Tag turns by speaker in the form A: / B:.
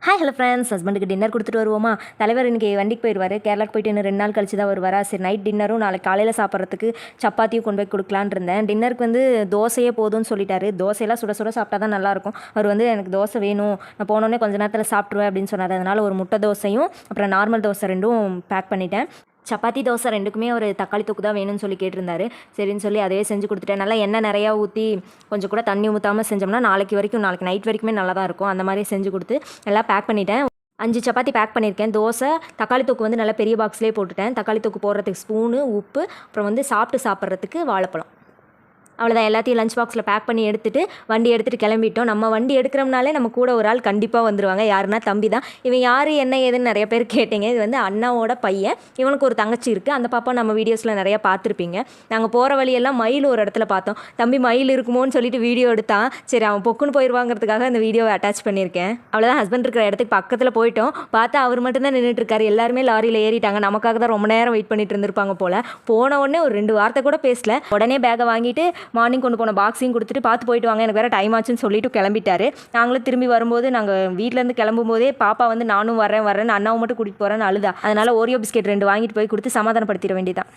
A: Hi hello friends, ஹஸ்பண்டுக்கு dinner கொடுத்துட்டு வருவோமா? தலைவர் இன்றைக்கி வண்டிக்கு போயிடுவார். கேரளாக்கு போயிட்டு இன்னும் 2 நாள் கழிச்சு தான் வருவாரா. சரி, நைட் டின்னரும் நாளைக்கு காலையில் சாப்பிட்றதுக்கு சப்பாத்தியும் கொண்டு போய் கொடுக்கலான் இருந்தேன். டின்னருக்கு தோசையே போதும்னு சொல்லிட்டாரு. தோசையெல்லாம் சுட சுட சாப்பிட்டா தான் நல்லாயிருக்கும். அவர் எனக்கு தோசை வேணும், நான் போனோடனே கொஞ்சம் நேரத்தில் சாப்பிட்ருவேன் அப்படின்னு சொன்னார். அதனால் ஒரு முட்டை தோசையும் அப்புறம் நார்மல் தோசை 2ம் பேக் பண்ணிட்டேன். சப்பாத்தி தோசை 2க்குமே ஒரு தக்காளி தொக்கு தான் வேணும்னு சொல்லி கேட்டிருந்தாரு. சரின்னு சொல்லி அதே செஞ்சு கொடுத்துட்டேன். நல்லா எண்ணெய் நிறையா ஊற்றி கொஞ்சம் கூட தண்ணி ஊற்றாமல் செஞ்சோம்னா நாளைக்கு நைட் வரைக்குமே நல்லா தான் இருக்கும். அந்த மாதிரி செஞ்சு கொடுத்து எல்லாம் பேக் பண்ணிட்டேன். 5 சப்பாத்தி பேக் பண்ணியிருக்கேன். தோசை, தக்காளி தொக்கு நல்லா பெரிய பாக்ஸ்லேயே போட்டுட்டேன். தக்காளி தொக்கு போடுறதுக்கு ஸ்பூனு, உப்பு, அப்புறம் சாப்பிட்றதுக்கு வாழைப்பழம். அவ்வளோதான். எல்லாத்தையும் லஞ்ச் பாக்ஸில் பேக் பண்ணி எடுத்துகிட்டு வண்டி எடுத்துகிட்டு கிளம்பிட்டோம். நம்ம வண்டி எடுக்கிறோம்னாலே நம்ம கூட ஒரு ஆள் கண்டிப்பாக வந்துடுவாங்க. யாருன்னா தம்பி தான். இவன் யார் என்ன ஏதுன்னு நிறைய பேர் கேட்டீங்க. இது அண்ணாவோட பையன். இவனுக்கு ஒரு தங்கச்சி இருக்குது. அந்த பாப்பா நம்ம வீடியோஸில் நிறையா பார்த்துருப்பீங்க. நாங்கள் போகிற வழியெல்லாம் மயில் ஒரு இடத்துல பார்த்தோம். தம்பி மயில் இருக்குமோன்னு சொல்லிட்டு வீடியோ எடுத்தான். சரி, அவன் பொக்குன்னு போயிடுவாங்கிறதுக்காக அந்த வீடியோவை அட்டாச் பண்ணியிருக்கேன். அவ்வளோதான். ஹஸ்பண்ட் இருக்கிற இடத்துக்கு பக்கத்தில் போயிட்டோம். பார்த்தா அவர் மட்டும்தான் நின்றுட்டு இருக்காரு. எல்லாருமே லாரியில் ஏறிட்டாங்க. நமக்காக தான் ரொம்ப நேரம் வெயிட் பண்ணிட்டு இருந்திருப்பாங்க போல். போன உடனே ஒரு 2 வார்த்தை கூட பேசல. உடனே பேக்கை வாங்கிட்டு மார்னிங் கொண்டு போன பாக்ஸையும் கொடுத்துட்டு பார்த்து போயிட்டு வாங்க, எனக்கு வேறு டைம் ஆச்சுன்னு சொல்லிட்டு கிளம்பிட்டாரு. நாங்களும் திரும்பி வரும்போது நாங்கள் வீட்டிலேருந்து கிளம்பும் போதே பாப்பா நானும் வரேன்னு அண்ணாவும் மட்டும் கூட்டிகிட்டு போகிறேன்னு அழுதா. அதனால் ஓரியோ பிஸ்கெட் 2 வாங்கிட்டு போய் கொடுத்து சமாதானப்படுத்திட வேண்டியதான்.